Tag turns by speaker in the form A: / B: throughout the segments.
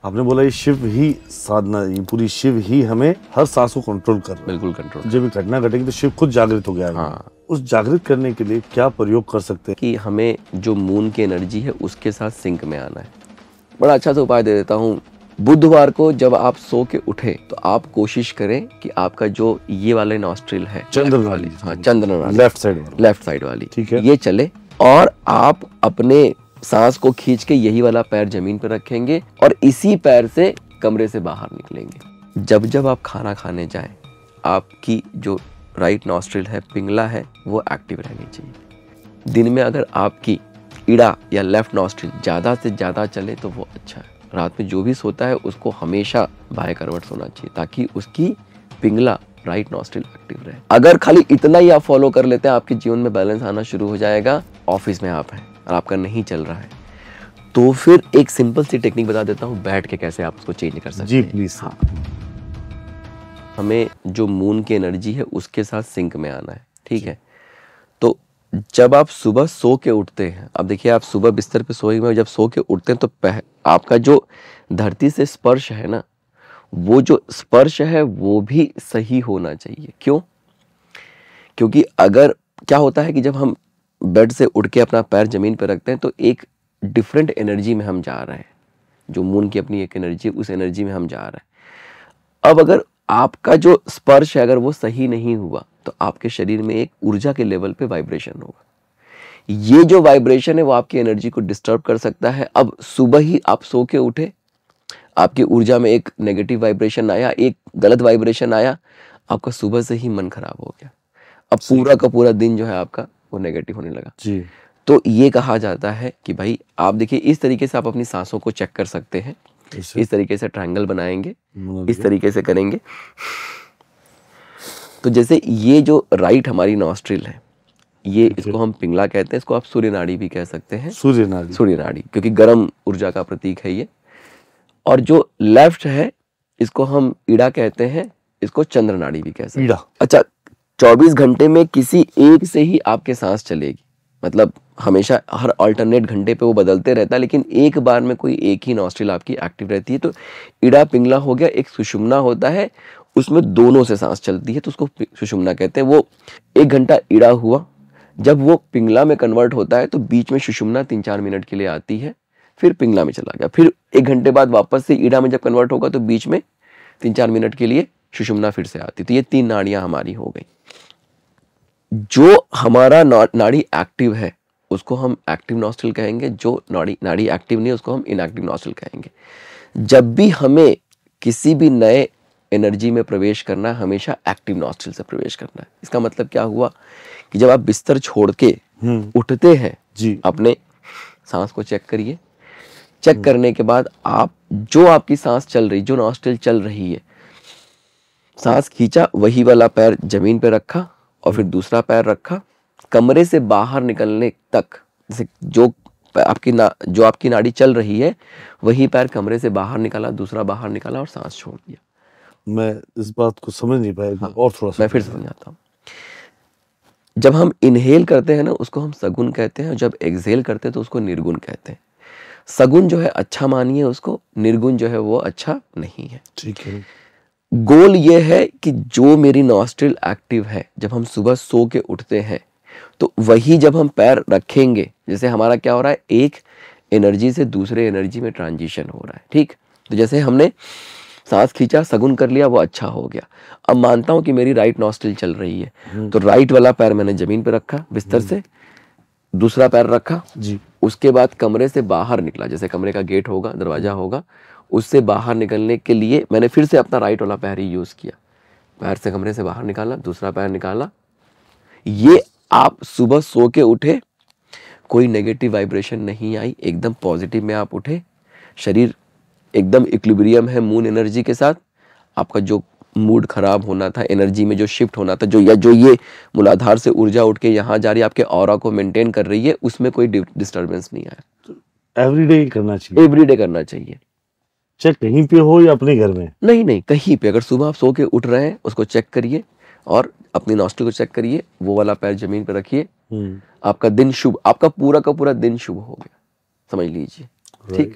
A: आपने बोला ये शिव ही साधना, ये पूरी शिव ही हमें हर सांस को कंट्रोल कर रहा है।
B: बिल्कुल कंट्रोल।
A: जब ये घटना घटेगी तो शिव खुद जागृत हो गया है।
B: हाँ।
A: उस जागृत करने के लिए क्या प्रयोग कर सकते हैं?
B: कि हमें जो मून की एनर्जी है उसके साथ सिंक में आना है। बड़ा अच्छा सा उपाय दे देता हूँ। बुधवार को जब आप सो के उठे तो आप कोशिश करें कि आपका जो ये वाले नॉस्ट्रिल है,
A: चंद्र नाड़ी,
B: हाँ चंद्र नाड़ी, लेफ्ट साइड वाली,
A: ठीक है,
B: ये चले और आप अपने सांस को खींच के यही वाला पैर जमीन पर रखेंगे और इसी पैर से कमरे से बाहर निकलेंगे। जब जब आप खाना खाने जाएं, आपकी जो राइट नॉस्ट्रिल है, पिंगला है, वो एक्टिव रहनी चाहिए। दिन में अगर आपकी इड़ा या लेफ्ट नॉस्ट्रिल ज़्यादा से ज़्यादा चले तो वो अच्छा है। रात में जो भी सोता है उसको हमेशा बाएं करवट सोना चाहिए ताकि उसकी पिंगला राइट नॉस्ट्रिल एक्टिव रहे। अगर खाली इतना ही आप फॉलो कर लेते हैं, आपके जीवन में बैलेंस आना शुरू हो जाएगा। ऑफिस में आप हैं और आपका नहीं चल रहा है तो फिर एक सिंपल सी टेक्निक बता देता हूँ, बैठ के कैसे आप उसको चेंज कर सकते
A: जी
B: हैं।
A: प्लीज।
B: हाँ, हमें जो मून की एनर्जी है उसके साथ सिंक में आना है, ठीक है। तो जब आप सुबह सो के उठते हैं, अब देखिए आप सुबह बिस्तर पे सोए हुए जब सो के उठते हैं तो आपका जो धरती से स्पर्श है ना, वो जो स्पर्श है वो भी सही होना चाहिए। क्यों? क्योंकि अगर क्या होता है कि जब हम बेड से उठ के अपना पैर जमीन पर रखते हैं तो एक डिफरेंट एनर्जी में हम जा रहे हैं। जो मून की अपनी एक एनर्जी है, उस एनर्जी में हम जा रहे हैं। अब अगर आपका जो स्पर्श है अगर वो सही नहीं हुआ तो आपके शरीर में एक ऊर्जा के लेवल पे वाइब्रेशन होगा। ये जो वाइब्रेशन है वो आपकी एनर्जी को डिस्टर्ब कर सकता है। अब सुबह ही आप सो के उठे, आपकी ऊर्जा में एक नेगेटिव वाइब्रेशन आया, एक गलत वाइब्रेशन आया, आपका सुबह से ही मन खराब हो गया। अब पूरा का पूरा दिन जो है आपका वो नेगेटिव होने लगा
A: जी।
B: तो ये कहा जाता है कि भाई आप देखिए इस तरीके से आप अपनी सांसों को चेक कर सकते हैं। इस तरीके से ट्रायंगल बनाएंगे, इस तरीके से करेंगे। तो जैसे ये जो राइट हमारी नॉस्ट्रिल है, ये इसको हम पिंगला कहते हैं, इसको आप सूर्य नाड़ी भी कह सकते हैं। सूर्य नाड़ी क्योंकि गर्म ऊर्जा का प्रतीक है ये। और जो लेफ्ट है इसको हम ईड़ा कहते हैं, इसको चंद्र नाड़ी भी कह सकते हैं। अच्छा, 24 घंटे में किसी एक से ही आपके सांस चलेगी, मतलब हमेशा हर अल्टरनेट घंटे पे वो बदलते रहता है, लेकिन एक बार में कोई एक ही नॉस्ट्रिल आपकी एक्टिव रहती है। तो ईड़ा पिंगला हो गया, एक सुषुम्ना होता है, उसमें दोनों से सांस चलती है तो उसको सुषुम्ना कहते हैं। वो 1 घंटा ईड़ा हुआ, जब वो पिंगला में कन्वर्ट होता है तो बीच में सुषुम्ना 3-4 मिनट के लिए आती है, फिर पिंगला में चला गया, फिर 1 घंटे बाद वापस से ईड़ा में जब कन्वर्ट होगा तो बीच में 3-4 मिनट के लिए सुषुम्ना फिर से आती। तो ये 3 नाड़ियां हमारी हो गई। जो हमारा नाड़ी एक्टिव है उसको हम एक्टिव नॉस्ट्रिल कहेंगे, जो नाड़ी एक्टिव नहीं है उसको हम इनएक्टिव नॉस्ट्रिल कहेंगे। जब भी हमें किसी भी नए एनर्जी में प्रवेश करना है, हमेशा एक्टिव नॉस्ट्रिल से प्रवेश करना है। इसका मतलब क्या हुआ कि जब आप बिस्तर छोड़ के उठते हैं जी, अपने सांस को चेक करिए। चेक करने के बाद आप जो आपकी सांस चल रही, जो नॉस्ट्रिल चल रही है, सांस खींचा, वही वाला पैर जमीन पे रखा और फिर दूसरा पैर रखा, कमरे से बाहर निकलने तक, जैसे जो आपकी नाड़ी चल रही है वही पैर कमरे से बाहर निकाला, दूसरा बाहर निकाला और सांस छोड़ दिया।
A: मैं इस बात को समझ नहीं पाया। हाँ, और थोड़ा सा
B: मैं फिर समझाता हूँ। जब हम इनहेल करते हैं ना उसको हम सगुन कहते हैं, जब एक्सहेल करते हैं तो उसको निर्गुण कहते हैं। सगुन जो है अच्छा मानिए उसको, निर्गुण जो है वो अच्छा नहीं है।
A: ठीक है।
B: गोल ये है कि जो मेरी नॉस्ट्रिल एक्टिव है, जब हम सुबह सो के उठते हैं तो वही जब हम पैर रखेंगे, जैसे हमारा क्या हो रहा है, एक एनर्जी से दूसरे एनर्जी में ट्रांजिशन हो रहा है। ठीक, तो जैसे हमने सांस खींचा, सगुन कर लिया, वो अच्छा हो गया। अब मानता हूं कि मेरी राइट नॉस्ट्रिल चल रही है तो राइट वाला पैर मैंने जमीन पे रखा बिस्तर से, दूसरा पैर रखा जी, उसके बाद कमरे से बाहर निकला, जैसे कमरे का गेट होगा, दरवाजा होगा, उससे बाहर निकलने के लिए मैंने फिर से अपना राइट वाला पैर ही यूज किया। पैर से कमरे से बाहर निकाला, दूसरा पैर निकाला। ये आप सुबह सो के उठे, कोई नेगेटिव वाइब्रेशन नहीं आई, एकदम पॉजिटिव में आप उठे, शरीर एकदम इक्विलिब्रियम है मून एनर्जी के साथ। आपका जो मूड खराब होना था, एनर्जी में जो शिफ्ट होना था, जो ये मूलाधार से ऊर्जा उठ के यहाँ जा रही है, आपके ऑरा को मेंटेन कर रही है, उसमें कोई डिस्टर्बेंस नहीं आया।
A: एवरीडे करना चाहिए,
B: एवरीडे करना चाहिए।
A: चाहे कहीं पे हो या अपने घर में,
B: नहीं, कहीं पे। अगर सुबह आप सो के उठ रहे हैं उसको चेक करिए और अपनी नॉस्ट्रिल को चेक करिए, वो वाला पैर जमीन पे रखिए, आपका दिन शुभ, आपका पूरा का पूरा दिन शुभ हो गया, समझ लीजिए। ठीक,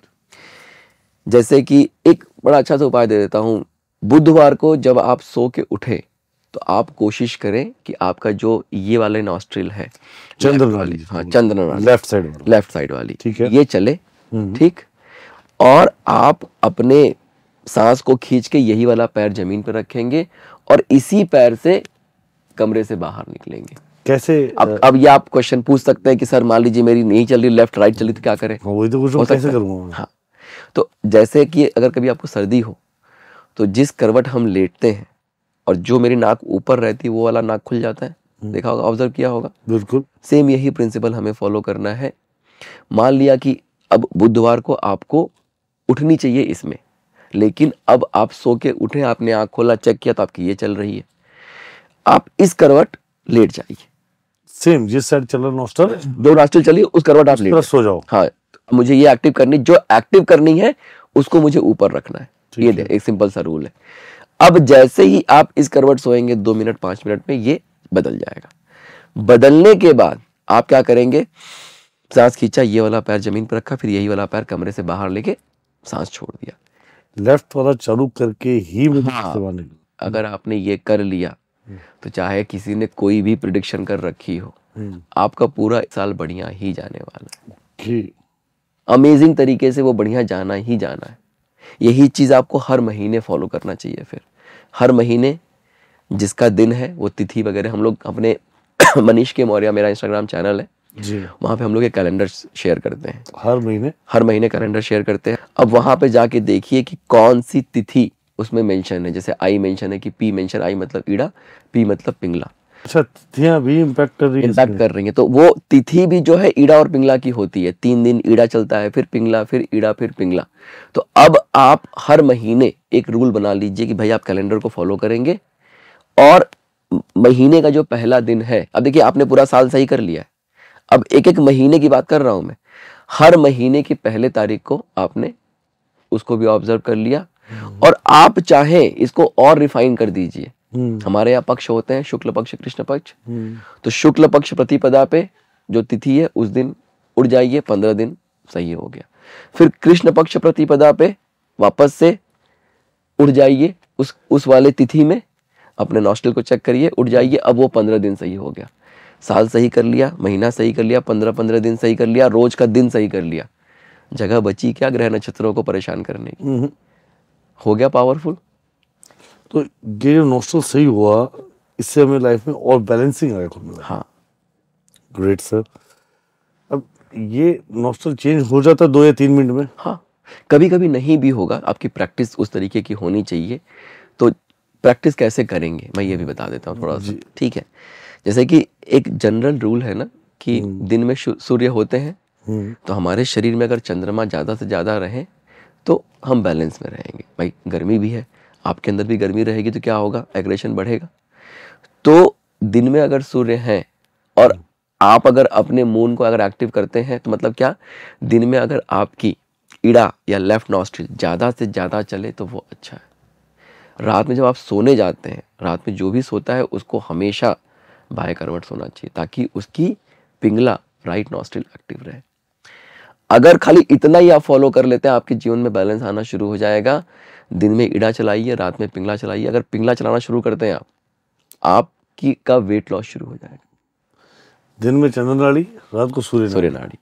B: जैसे कि एक बड़ा अच्छा सा उपाय दे देता हूँ, बुधवार को जब आप सो के उठे तो आप कोशिश करें कि आपका जो ये वाले नॉस्ट्रिल है,
A: चंद्र नाड़ी,
B: हाँ चंद्र नाड़ी, लेफ्ट साइड वाली,
A: ठीक है,
B: ये चले, ठीक, और आप अपने सांस को खींच के यही वाला पैर जमीन पर रखेंगे और इसी पैर से कमरे से बाहर निकलेंगे।
A: कैसे?
B: अब ये आप क्वेश्चन पूछ सकते हैं कि सर मान लीजिए मेरी नहीं चल रही, लेफ्ट राइट चली तो क्या करें?
A: वही तो कुछ कैसे करूंगा?
B: हाँ, तो जैसे कि अगर कभी आपको सर्दी हो तो जिस करवट हम लेटते हैं और जो मेरी नाक ऊपर रहती है वो वाला नाक खुल जाता है, देखा होगा, ऑब्जर्व किया होगा।
A: बिल्कुल
B: सेम यही प्रिंसिपल हमें फॉलो करना है। मान लिया कि अब बुधवार को आपको उठनी चाहिए इसमें, लेकिन अब आप सो के उठे, आपने आंख खोला, चेक किया तो आपकी ये चल रही है, आप इस करवट लेट जाइए,
A: सेम जिस साइड चल रहा नॉस्ट्रल,
B: जो नॉस्ट्रल चलिए उस करवट आप लेट
A: सो जाओ।
B: हाँ, मुझे ये एक्टिव करनी, जो एक्टिव करनी है उसको मुझे ऊपर रखना है, ये एक सिंपल सा रूल है। अब जैसे ही आप इस करवट सोएंगे 2 मिनट 5 मिनट में ये बदल जाएगा। बदलने के बाद आप क्या करेंगे, सांस खींचा, ये वाला पैर जमीन पर रखा, फिर यही वाला पैर कमरे से बाहर लेके सांस छोड़ दिया,
A: लेफ्ट वाला चालू करके ही
B: अगर आपने ये कर लिया तो चाहे किसी ने कोई भी प्रिडिक्शन कर रखी हो, आपका पूरा साल बढ़िया ही जाने वाला है। अमेजिंग तरीके से वो बढ़िया जाना ही जाना है। यही चीज आपको हर महीने फॉलो करना चाहिए। फिर हर महीने जिसका दिन है वो तिथि वगैरह, हम लोग अपने मनीष के मौर्य, मेरा इंस्टाग्राम चैनल है जी, वहां पे हम लोग एक कैलेंडर शेयर करते हैं, हर महीने कैलेंडर शेयर करते हैं। अब वहां पे जाके देखिए कि कौन सी तिथि उसमें मेंशन है। जैसे आई मेंशन है कि पी मेंशन, आई मतलब ईड़ा, पी मतलब पिंगला।
A: अच्छा, तिथियां भी इम्पैक्ट कर
B: रही हैं। तो वो तिथि भी जो है ईड़ा और पिंगला की होती है। 3 दिन ईड़ा चलता है, फिर पिंगला, फिर ईड़ा, फिर पिंगला। तो अब आप हर महीने एक रूल बना लीजिए कि भाई आप कैलेंडर को फॉलो करेंगे और महीने का जो पहला दिन है, अब देखिए आपने पूरा साल सही कर लिया है, अब एक एक महीने की बात कर रहा हूं मैं। हर महीने की पहले तारीख को आपने उसको भी ऑब्जर्व कर लिया और आप चाहें इसको और रिफाइन कर दीजिए। हमारे यहाँ पक्ष होते हैं, शुक्ल पक्ष, कृष्ण पक्ष। तो शुक्ल पक्ष प्रतिपदा पे जो तिथि है उस दिन उड़ जाइए, 15 दिन सही हो गया। फिर कृष्ण पक्ष प्रतिपदा पे वापस से उड़ जाइए, उस वाले तिथि में अपने नॉस्ट्रल को चेक करिए, उड़ जाइए, अब वो 15 दिन सही हो गया। साल सही कर लिया, महीना सही कर लिया, 15-15 दिन सही कर लिया, रोज का दिन सही कर लिया। जगह बची क्या ग्रह नक्षत्रों को परेशान करने की? हो गया पावरफुल।
A: तो ये जो नॉस्ट्रल सही हुआ, इससे हमें लाइफ में और बैलेंसिंग आएगा।
B: हाँ,
A: ग्रेट सर। अब ये नॉस्ट्रल चेंज हो जाता है 2 या 3 मिनट में?
B: हाँ, कभी कभी नहीं भी होगा। आपकी प्रैक्टिस उस तरीके की होनी चाहिए। तो प्रैक्टिस कैसे करेंगे मैं ये भी बता देता हूँ थोड़ा सा, ठीक है। जैसे कि एक जनरल रूल है ना कि दिन में सूर्य होते हैं, तो हमारे शरीर में अगर चंद्रमा ज्यादा से ज्यादा रहे तो हम बैलेंस में रहेंगे। भाई गर्मी भी है, आपके अंदर भी गर्मी रहेगी तो क्या होगा, एग्रेशन बढ़ेगा। तो दिन में अगर सूर्य हैं और आप अगर अपने मून को अगर एक्टिव करते हैं तो मतलब क्या, दिन में अगर आपकी ईड़ा या लेफ्ट नॉस्ट्रिल ज्यादा से ज्यादा चले तो वो अच्छा है। रात में जब आप सोने जाते हैं, रात में जो भी सोता है उसको हमेशा बाएं करवट सोना चाहिए ताकि उसकी पिंगला राइट नॉस्ट्रिल एक्टिव रहे। अगर खाली इतना ही आप फॉलो कर लेते हैं, आपके जीवन में बैलेंस आना शुरू हो जाएगा। दिन में ईड़ा चलाइए, रात में पिंगला चलाइए। अगर पिंगला चलाना शुरू करते हैं आपकी का वेट लॉस शुरू हो जाएगा।
A: दिन में चंद्र नाड़ी, रात को सूर्य
B: नाड़ी।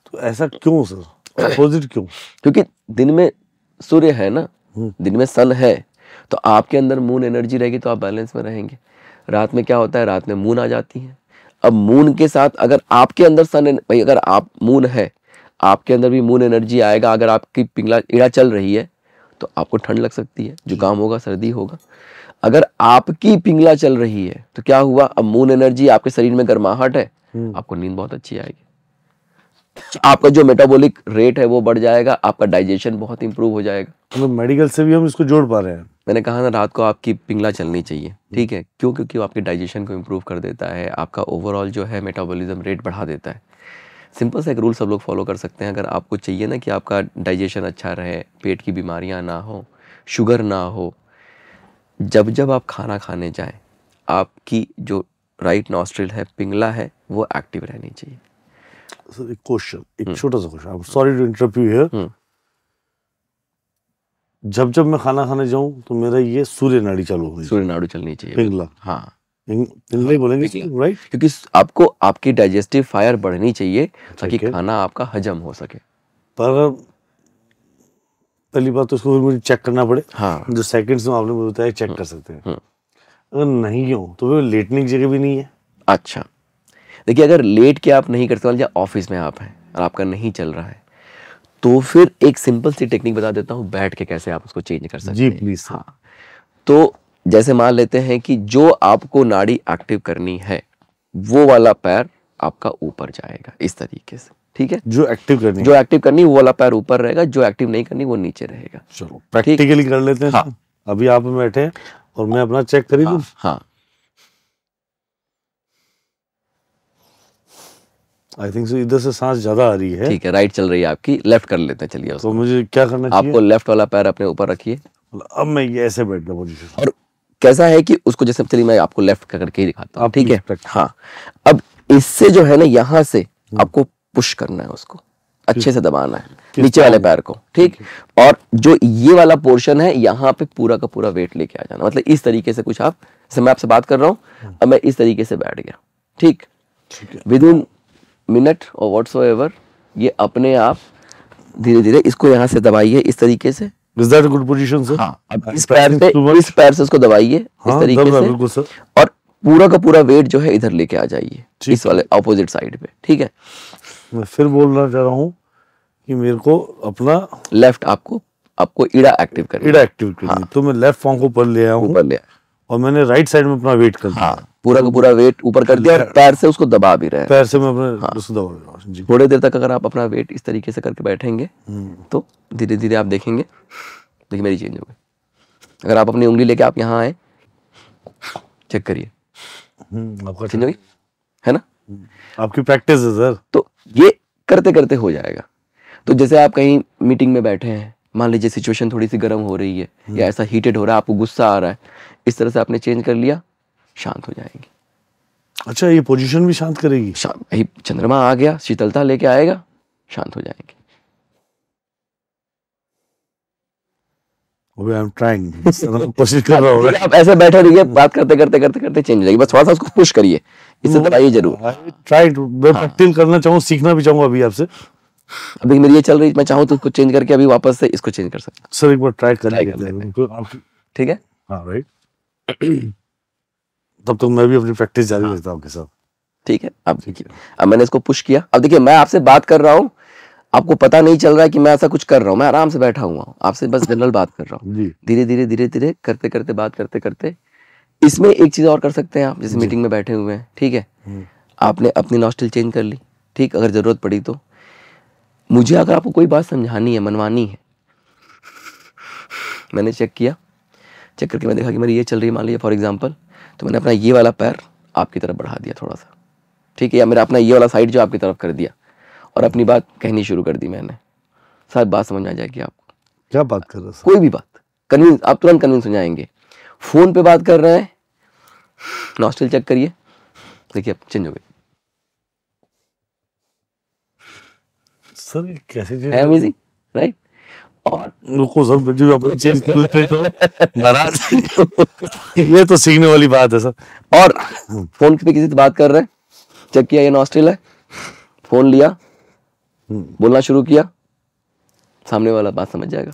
A: तो ऐसा क्यों सर, अपोजिट क्यों?
B: क्योंकि दिन में सूर्य है ना, दिन में सन है, तो आपके अंदर मून एनर्जी रहेगी तो आप बैलेंस में रहेंगे। रात में क्या होता है, रात में मून आ जाती है। अब मून के साथ अगर आपके अंदर सन, भाई अगर आप मून है, आपके अंदर भी मून एनर्जी आएगा। अगर आपकी पिंगला ईड़ा चल रही है तो आपको ठंड लग सकती है, जुकाम होगा, सर्दी होगा। अगर आपकी पिंगला चल रही है तो क्या हुआ, अब मून एनर्जी, आपके शरीर में गर्माहट है, आपको नींद बहुत अच्छी आएगी, आपका जो मेटाबॉलिक रेट है वो बढ़ जाएगा, आपका डाइजेशन बहुत इंप्रूव हो जाएगा।
A: मतलब मेडिकल से भी हम इसको जोड़ पा रहे हैं।
B: मैंने कहा ना रात को आपकी पिंगला चलनी चाहिए, ठीक है। क्यों? क्योंकि वो आपके डाइजेशन को इंप्रूव कर देता है, आपका ओवरऑल जो है मेटाबॉलिज्म रेट बढ़ा देता है। सिंपल सा एक रूल सब लोग फॉलो कर सकते हैं। अगर आपको चाहिए ना कि आपका डाइजेशन अच्छा रहे, पेट की बीमारियां ना हो, शुगर ना हो, जब जब आप खाना खाने जाएं, आपकी जो राइट नॉस्ट्रिल है, पिंगला है, वो एक्टिव रहनी चाहिए।
A: सर एक क्वेश्चन, एक छोटा सा question, I am sorry to interrupt you here. जब जब मैं खाना खाने जाऊं तो मेरा ये सूर्य नाड़ी चालू होगी,
B: सूर्य नाड़ी चलनी चाहिए।
A: पिंगला,
B: हाँ
A: पिंगला ही बोलेंगे, राइट?
B: क्योंकि आपको आपकी डाइजेस्टिव फायर बढ़नी चाहिए ताकि खाना आपका हजम हो सके।
A: पर पहली बात तो उसको फिर मुझे चेक करना पड़े।
B: हाँ,
A: जो सेकंड्स में आपने बताया चेक कर सकते हैं। अगर नहीं हो तो फिर लेटने की जगह भी नहीं है।
B: अच्छा, देखिए अगर लेट के आप नहीं कर सकते या ऑफिस में आप हैं और आपका नहीं चल रहा है तो फिर एक सिंपल सी टेक्निक बता देता हूँ बैठ के कैसे आप उसको चेंज कर सकते
A: जी
B: हैं।
A: प्लीज।
B: हाँ, तो जैसे मान लेते हैं कि जो आपको नाड़ी एक्टिव करनी है वो वाला पैर आपका ऊपर जाएगा इस तरीके से, ठीक है?
A: जो एक्टिव करनी
B: वो वाला पैर ऊपर रहेगा, जो एक्टिव नहीं करनी वो नीचे रहेगा।
A: चलो प्रैक्टिकली कर लेते हैं।
B: हाँ।
A: अभी आप बैठे हैं और मैं अपना चेक करी दूं।
B: हाँ,
A: आई थिंक सो इधर से सांस ज्यादा आ रही है।
B: ठीक है, राइट चल रही है आपकी, लेफ्ट कर लेते हैं। चलिए
A: तो मुझे क्या करना चाहिए?
B: आपको लेफ्ट वाला पैर अपने ऊपर रखिए।
A: अब मैं ये ऐसे बैठ गया पोजीशन।
B: और कैसा है कि उसको जैसे, चलिए मैं आपको लेफ्ट करके ही दिखाता हूँ, ठीक है? हाँ, अब इससे जो है ना यहाँ से आपको पुश करना है, उसको अच्छे से दबाना है नीचे वाले पैर को, ठीक? और जो ये वाला पोर्शन है यहाँ पे पूरा का पूरा वेट लेके आ जाना, मतलब इस तरीके से कुछ आप, जैसे मैं आपसे बात कर रहा हूँ अब मैं इस तरीके से बैठ गया, ठीक? विद इन मिनट और व्हाटसोएवर ये अपने आप धीरे धीरे इसको यहाँ से दबाइए इस तरीके से।
A: Is that a good position, sir?
B: हाँ, अब इस पैर से इसको दबाइए इस तरीके से,
A: बिल्कुल सर।
B: और पूरा का पूरा वेट जो है इधर लेके आ जाइए इस वाले ऑपोजिट साइड पे, ठीक है?
A: मैं फिर बोलना चाह रहा हूँ कि मेरे को अपना
B: लेफ्ट आपको इड़ा एक्टिव करना।
A: हाँ। तो मैं लेफ्ट फॉर्म को ऊपर ले आया हूँ और मैंने राइट साइड में अपना वेट कर दिया।
B: हाँ, पूरा का पूरा वेट ऊपर कर दिया और पैर से उसको दबा भी रहे हैं।
A: पैर से मैं अपने उसको दबा रहा हूँ।
B: थोड़ी देर तक अगर आप अपना वेट इस तरीके से करके बैठेंगे तो धीरे धीरे आप देखेंगे, देखिए मेरी चेंज हो गई। अगर आप अपनी उंगली लेके आप यहाँ आए, चेक करिए,
A: आपका
B: चेंज हो गई है ना?
A: आपकी प्रैक्टिस है सर।
B: तो ये करते करते हो जाएगा। तो जैसे आप कहीं मीटिंग में बैठे हैं, मान लीजिए सिचुएशन थोड़ी सी गर्म हो रही है या ऐसा हीटेड हो रहा है, आपको गुस्सा आ रहा है, इस तरह से आपने चेंज कर लिया, शांत हो जाएंगे।
A: अच्छा, ये पोजीशन भी शांत करेगी?
B: चंद्रमा आ गया, शीतलता लेके आएगा, शांत हो जाएंगे।
A: आई एम ट्राइंग, कोशिश कर रहा हूँ।
B: आप ऐसे बैठे रहिए, बात करते करते करते करते चेंज हो जाएगी। बस थोड़ा सा उसको पुश करिए, इससे दबाइए जरूर।
A: ट्राई टू, मैं प्रैक्टिस करना चाहूँ, सीखना भी चाहूँगा अभी आपसे।
B: अभी मेरी ये चल रही है, मैं चाहूँ तो इसको चेंज करके अभी वापस से इसको चेंज कर सकता हूँ।
A: सर एक बार ट्राई कर लेते हैं,
B: ठीक है?
A: हाँ राइट। तब तक मैं भी अपनी प्रैक्टिस जारी रखता हूँ आपके साथ।
B: ठीक है, अब देखिए, अब मैंने इसको पुश किया। अब देखिए मैं आपसे बात कर रहा हूँ, आपको पता नहीं चल रहा है कि मैं ऐसा कुछ कर रहा हूँ, मैं आराम से बैठा हुआ हूँ, आपसे बस जनरल बात कर रहा हूँ। धीरे धीरे धीरे धीरे करते करते बात करते करते, इसमें एक चीज और कर सकते हैं आप, जैसे मीटिंग में बैठे हुए हैं, ठीक है? आपने अपनी नॉस्ट्रिल चेंज कर ली, ठीक? अगर जरूरत पड़ी तो मुझे, अगर आपको कोई बात समझानी है, मनवानी है, मैंने चेक किया, चेक करके मैं देखा कि मेरी ये चल रही है, मान लीजिए फॉर एग्जांपल, तो मैंने अपना ये वाला पैर आपकी तरफ बढ़ा दिया थोड़ा सा, ठीक है? या मेरा अपना ये वाला साइड जो आपकी तरफ कर दिया और अपनी बात कहनी शुरू कर दी मैंने। शायद बात समझ आ जाएगी आपको।
A: क्या बात कर रहे हैं?
B: कोई भी बात कन्विंस, आप तुरंत कन्विंस हो जाएंगे। फोन पे बात कर रहे हैं, नॉस्ट्रिल चेक करिए, देखिए अब चेंज हो गई।
A: सर कैसे
B: है अमेजिंग, राइट? और
A: रुको सर, जो अपने चेंज तो नाराज ये तो सीखने वाली बात है सर।
B: और फोन पे किसी से बात कर रहे हैं, चेक किया ये नॉस्ट्रिल है, फोन लिया, बोलना शुरू किया, सामने वाला बात समझ जाएगा।